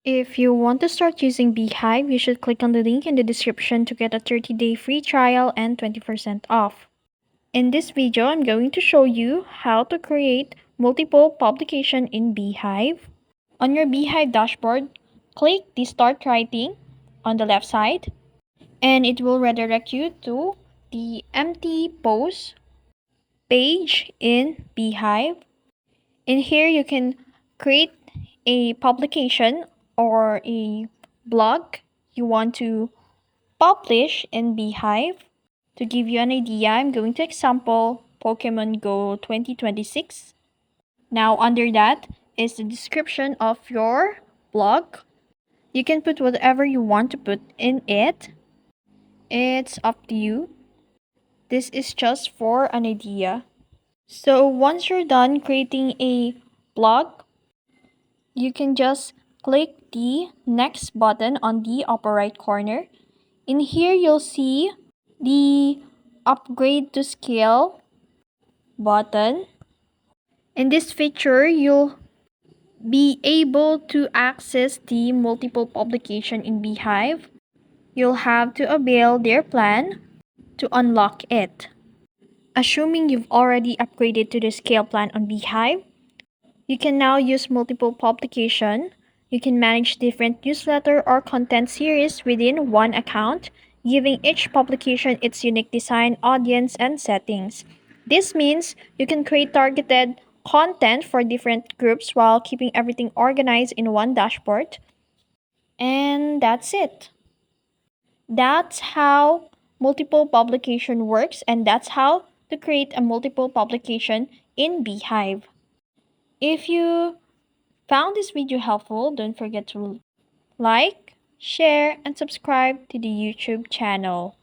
If you want to start using Beehiiv, you should click on the link in the description to get a 30-day free trial and 20% off. In this video, I'm going to show you how to create multiple publication in Beehiiv. On your Beehiiv dashboard, click the Start Writing on the left side, and it will redirect you to the empty post page in Beehiiv. In here, you can create a publication or a blog you want to publish in Beehiiv. To give you an idea, I'm going to example Pokemon Go 2026. Now, under that is the description of your blog. You can put whatever you want to put in it. It's up to you. This is just for an idea. So once you're done creating a blog, you can just click the next button on the upper right corner. In here, you'll see the upgrade to scale button. In this feature, you'll be able to access the multiple publication in Beehiiv. You'll have to avail their plan to unlock it. Assuming you've already upgraded to the scale plan on Beehiiv, you can now use multiple publication. You can manage different newsletter or content series within one account, giving each publication its unique design, audience, and settings. This means you can create targeted content for different groups while keeping everything organized in one dashboard. And that's it. That's how multiple publication works, and that's how to create a multiple publication in Beehiiv. If you found this video helpful, don't forget to like, share, and subscribe to the YouTube channel.